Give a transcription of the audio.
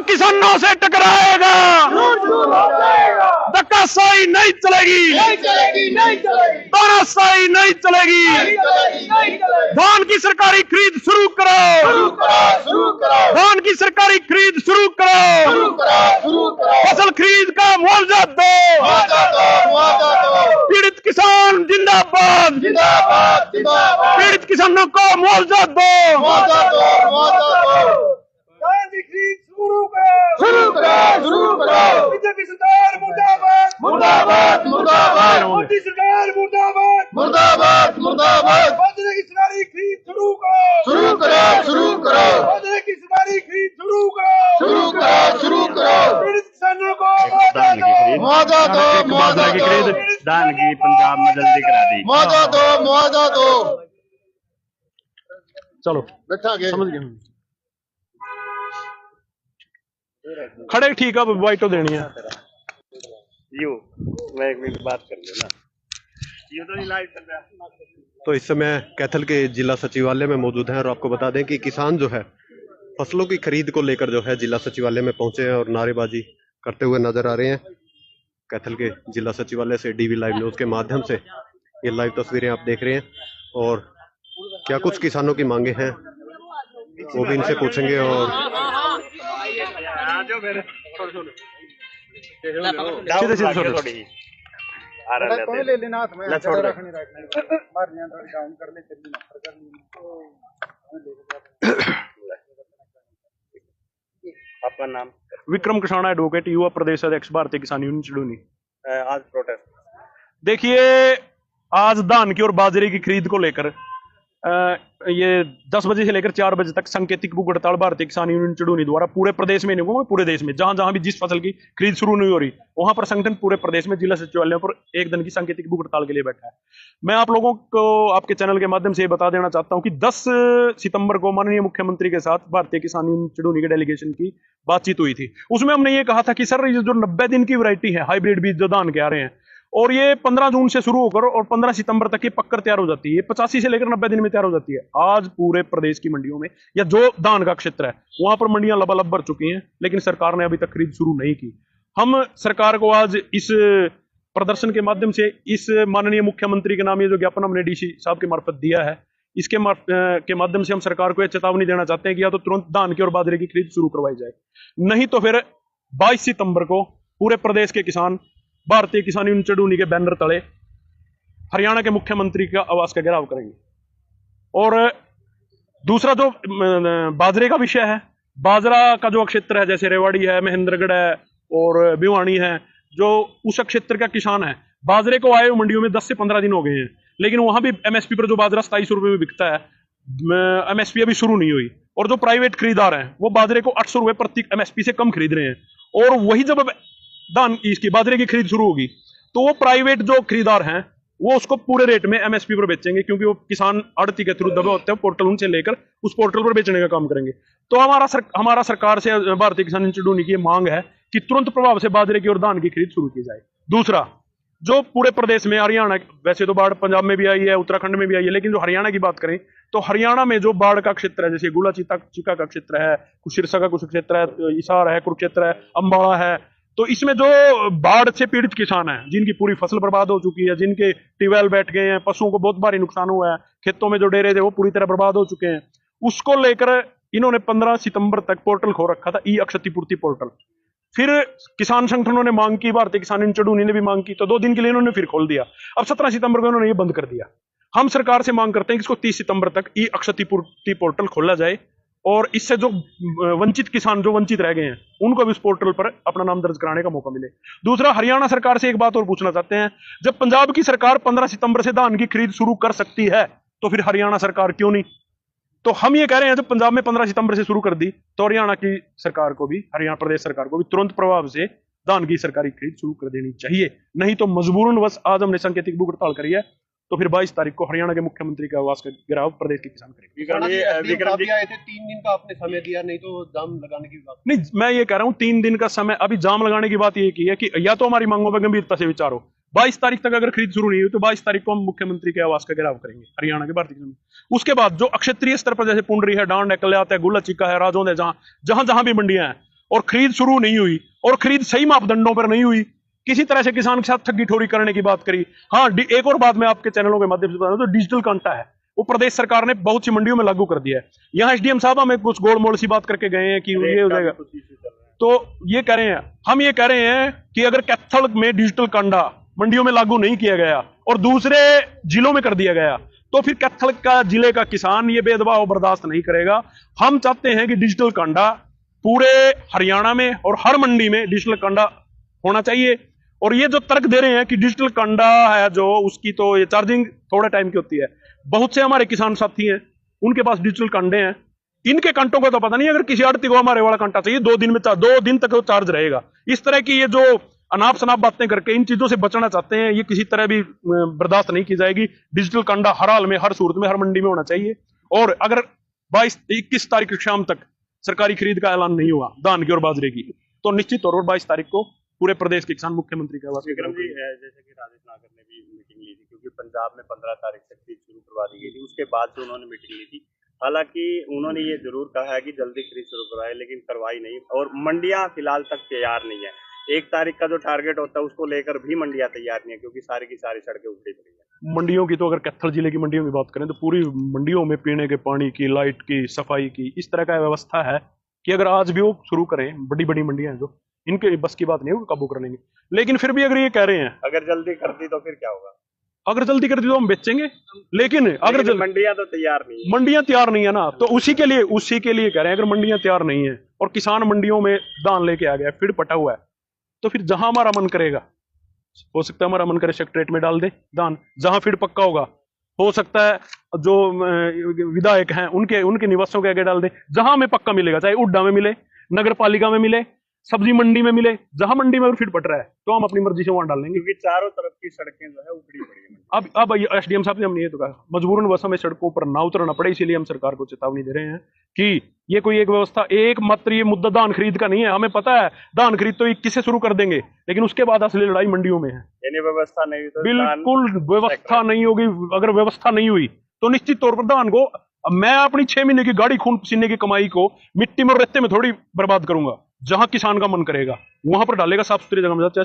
किसानों से टकराएगा धक्काशाही नहीं चलेगी, तानाशाही नहीं चलेगी। धान की सरकारी खरीद शुरू करो, धान की सरकारी खरीद शुरू करो, फसल खरीद का मुआवजा दो, पीड़ित किसान जिंदाबाद, पीड़ित किसानों को मुआवजा दो। बीजेपी सरकार मुर्दाबाद, मुर्दाबाद, मुर्दाबाद। मोदी सरकार मुर्दाबाद, मुर्दाबाद, मुर्दाबाद। बाजरे की सरकारी खरीद शुरू करो, बाजरे की सरकारी खरीद शुरू करो। पीड़ित किसानों को मुआवजा दो, बाजरे की खरीद धान की पंजाब में जल्दी करा दी। मुआवजा दो। चलो बैठा गया, समझ गए खड़े ठीक है, वाइट तो देनी है। मैं एक मिनट बात कर लेना, ये तो नहीं लाइव चल रहा। तो इस समय कैथल के जिला सचिवालय में मौजूद हैं और आपको बता दें कि किसान जो है फसलों की खरीद को लेकर जो है जिला सचिवालय में पहुंचे हैं और नारेबाजी करते हुए नजर आ रहे हैं। कैथल के जिला सचिवालय से डीवी लाइव न्यूज के माध्यम से ये लाइव तस्वीरें आप देख रहे हैं और क्या कुछ किसानों की मांगे हैं वो भी इनसे पूछेंगे। और आपका नाम? विक्रम कसाना, एडवोकेट, युवा प्रदेश अध्यक्ष, भारतीय किसान यूनियन चिड़ूनी। आज प्रोटेस्ट देखिए, आज धान की और बाजरे की खरीद को लेकर ये 10 बजे से लेकर 4 बजे तक सांकेतिक भूख हड़ताल भारतीय किसान यूनियन चिड़ूनी द्वारा पूरे प्रदेश में, नहीं कहूंगा पूरे देश में, जहां जहां भी जिस फसल की खरीद शुरू नहीं हो रही वहां पर संगठन पूरे प्रदेश में जिला सचिवालयों पर एक दिन की सांकेतिक भूख हड़ताल के लिए बैठा है। मैं आप लोगों को आपके चैनल के माध्यम से ये बता देना चाहता हूं कि 10 सितंबर को माननीय मुख्यमंत्री के साथ भारतीय किसान यूनियन चिड़ूनी के डेलीगेशन की बातचीत हुई थी। उसमें हमने ये कहा था कि सर ये जो 90 दिन की वैरायटी है हाइब्रिड बीज जो धान के आ रहे हैं और ये 15 जून से शुरू होकर और 15 सितंबर तक ये पककर तैयार हो जाती है, ये 85 से लेकर 90 दिन में तैयार हो जाती है। आज पूरे प्रदेश की मंडियों में या जो धान का क्षेत्र है वहां पर मंडियां लबालब भर चुकी हैं, लेकिन सरकार ने अभी तक खरीद शुरू नहीं की। हम सरकार को आज इस प्रदर्शन के माध्यम से इस माननीय मुख्यमंत्री के नाम ये जो ज्ञापन हमने डीसी साहब के मार्फत दिया है, इसके के माध्यम से हम सरकार को यह चेतावनी देना चाहते हैं कि या तो तुरंत धान की और बाजरे की खरीद शुरू करवाई जाए, नहीं तो फिर 22 सितंबर को पूरे प्रदेश के किसान भारतीय किसान यूनियन चिड़ूनी के बैनर तले हरियाणा के मुख्यमंत्री का आवास का घेराव करेंगे। और दूसरा जो बाजरे का विषय है, बाजरा का जो क्षेत्र है जैसे रेवाड़ी है, महेंद्रगढ़ है और भिवानी है, जो उस क्षेत्र का किसान है, बाजरे को आए मंडियों में 10 से 15 दिन हो गए हैं, लेकिन वहां भी एमएसपी पर जो बाजरा 2700 रुपए में बिकता है, एमएसपी अभी शुरू नहीं हुई और जो प्राइवेट खरीदार हैं वो बाजरे को 800 रुपए प्रति एमएसपी से कम खरीद रहे हैं। और वही जब धान इसकी बाजरे की खरीद शुरू होगी तो वो प्राइवेट जो खरीदार हैं वो उसको पूरे रेट में एमएसपी पर बेचेंगे, क्योंकि वो किसान आड़ती के थ्रू दबे होते हैं, पोर्टल उनसे लेकर उस पोर्टल पर बेचने का काम करेंगे। तो हमारा सरकार से भारतीय किसान यूनियन चिड़ूनी की मांग है कि तुरंत प्रभाव से बाजरे की और धान की खरीद शुरू की जाए। दूसरा, जो पूरे प्रदेश में हरियाणा, वैसे तो बाढ़ पंजाब में भी आई है, उत्तराखंड में भी आई है, लेकिन जो हरियाणा की बात करें तो हरियाणा में जो बाढ़ का क्षेत्र है जैसे गुला चिका का क्षेत्र है, कुछ सिरसा का कुछ क्षेत्र है, हिसार है, कुरुक्षेत्र है, अम्बाड़ा है, तो इसमें जो बाढ़ से पीड़ित किसान हैं जिनकी पूरी फसल बर्बाद हो चुकी है, जिनके ट्यूबवेल बैठ गए हैं, पशुओं को बहुत भारी नुकसान हुआ है, खेतों में जो डेरे थे वो पूरी तरह बर्बाद हो चुके हैं, उसको लेकर इन्होंने 15 सितंबर तक पोर्टल खोल रखा था, ई क्षतिपूर्ति पोर्टल। फिर किसान संगठनों ने मांग की, भारतीय किसान यूनियन चिड़ूनी ने भी मांग की, तो 2 दिन के लिए इन्होंने फिर खोल दिया। अब 17 सितंबर को इन्होंने ये बंद कर दिया। हम सरकार से मांग करते हैं कि इसको 30 सितंबर तक ई क्षतिपूर्ति पोर्टल खोला जाए और इससे जो वंचित किसान जो वंचित रह गए हैं उनको भी इस पोर्टल पर अपना नाम दर्ज कराने का मौका मिले। दूसरा, हरियाणा सरकार से एक बात और पूछना चाहते हैं, जब पंजाब की सरकार 15 सितंबर से धान की खरीद शुरू कर सकती है तो फिर हरियाणा सरकार क्यों नहीं? तो हम ये कह रहे हैं जब पंजाब में 15 सितंबर से शुरू कर दी तो हरियाणा की सरकार को भी, हरियाणा प्रदेश सरकार को भी तुरंत प्रभाव से धान की सरकारी खरीद शुरू कर देनी चाहिए, नहीं तो मजबूरनवश आज हमने सांकेतिक भूख हड़ताल करी है, तो फिर 22 तारीख को हरियाणा के मुख्यमंत्री का आवास का घेराव प्रदेश के किसान करेंगे। 3 दिन का आपने समय दिया, नहीं तो जाम लगाने की बात नहीं, मैं ये कह रहा हूँ 3 दिन का समय, अभी जाम लगाने की बात ये की है कि या तो हमारी मांगों पर गंभीरता से विचार हो, 22 तारीख तक अगर खरीद शुरू नहीं हुई तो 22 तारीख को हम मुख्यमंत्री के आवास का घेराव करेंगे हरियाणा के भारतीय किसान। उसके बाद जो क्षेत्रीय स्तर पर जैसे पुंडरी है, डांड है, कल्यात है, गुला चिका है, राजौंद है, जहां जहां भी मंडियां हैं और खरीद शुरू नहीं हुई और खरीद सही मापदंडों पर नहीं हुई, किसी तरह से किसान के साथ ठगी ठोरी करने की बात करी। हाँ, एक और बात मैं आपके चैनलों के माध्यम से बता दूं तो डिजिटल कांटा है वो प्रदेश सरकार ने बहुत सी मंडियों में लागू कर दिया है। यहाँ एसडीएम साहब हमें कुछ गोलमोल सी बात करके गए हैं कि ये हो जाएगा, तो ये कह रहे हैं, हम ये कह रहे हैं कि अगर कैथल में डिजिटल कांडा मंडियों में लागू नहीं किया गया और दूसरे जिलों में कर दिया गया तो फिर कैथल का जिले का किसान ये भेदभाव बर्दाश्त नहीं करेगा। हम चाहते हैं कि डिजिटल कांडा पूरे हरियाणा में और हर मंडी में डिजिटल कांडा होना चाहिए। और ये जो तर्क दे रहे हैं कि डिजिटल कांडा है जो उसकी तो ये चार्जिंग थोड़े टाइम की होती है, बहुत से हमारे किसान साथी हैं उनके पास डिजिटल कांडे हैं, इनके कांटों का तो पता नहीं, अगर किसी आड़ती को हमारे वाला कांटा चाहिए 2 दिन में 2 दिन तक वो चार्ज रहेगा। इस तरह की ये जो अनाप शनाप बातें करके इन चीजों से बचना चाहते हैं, ये किसी तरह भी बर्दाश्त नहीं की जाएगी। डिजिटल कांडा हर हाल में, हर सूरत में, हर मंडी में होना चाहिए। और अगर 21 तारीख की शाम तक सरकारी खरीद का ऐलान नहीं हुआ धान की और बाजरे की, तो निश्चित तौर पर 22 तारीख को पूरे प्रदेश के किसान मुख्यमंत्री के आवास पर विक्रम जी, जैसे कि राजेश नागर ने भी मीटिंग ली थी, क्योंकि पंजाब में 15 तारीख से खरीद शुरू करवा दी गई थी, उसके बाद से उन्होंने मीटिंग ली थी। हालांकि उन्होंने ये जरूर कहा है कि जल्दी खरीद शुरू करवाए, लेकिन करवाई नहीं और मंडियां फिलहाल तक तैयार नहीं है। 1 तारीख का जो टारगेट होता है उसको लेकर भी मंडियां तैयार नहीं है, क्योंकि सारी की सारी सड़कें उखड़ी पड़ी है। मंडियों की तो अगर कैथल जिले की मंडियों की बात करें तो पूरी मंडियों में पीने के पानी की, लाइट की, सफाई की इस तरह का व्यवस्था है कि अगर आज भी वो शुरू करें, बड़ी बड़ी मंडियां हैं जो इनके बस की बात नहीं है, वो काबू कर लेंगे। लेकिन फिर भी अगर ये कह रहे हैं अगर जल्दी कर दी तो फिर क्या होगा? अगर जल्दी कर दी तो हम बेचेंगे, लेकिन अगर मंडियां तो तैयार नहीं है, मंडियां तैयार नहीं है ना, तो उसी के लिए कह रहे हैं अगर मंडियां तैयार नहीं है और किसान मंडियों में धान लेके आ गया, फिर पटा हुआ है, तो फिर जहां हमारा मन करेगा, हो सकता है हमारा मन करे सेक्रेटरीट में डाल दे धान, जहां फीड पक्का होगा हो सकता है जो विधायक हैं उनके निवासों के आगे डाल दे, जहां हमें पक्का मिलेगा, चाहे उड्डा में मिले, नगर पालिका में मिले, सब्जी मंडी में मिले, जहां मंडी में अगर फीड पट रहा है तो हम अपनी मर्जी से वहां डाल लेंगे, क्योंकि चारों तरफ की सड़कें जो है उखड़ी पड़ी है। अब एसडीएम साहब ने हमने ये तो कहा मजबूरन बस हमें सड़कों पर ना उतरना पड़े, इसीलिए हम सरकार को चेतावनी दे रहे हैं कि ये कोई एक व्यवस्था, एक मात्र ये मुद्दा धान खरीद का नहीं है। हमें पता है धान खरीद तो 21 से शुरू कर देंगे, लेकिन उसके बाद असली लड़ाई मंडियों में है। यानी व्यवस्था नहीं हुई तो बिल्कुल व्यवस्था नहीं होगी। अगर व्यवस्था नहीं हुई तो निश्चित तौर पर धान को, मैं अपनी 6 महीने की गाड़ी खून पसीने की कमाई को मिट्टी में और रेते में थोड़ी बर्बाद करूंगा। जहां किसान का मन करेगा वहां पर डालेगा, साफ सुथरी जगह में जाते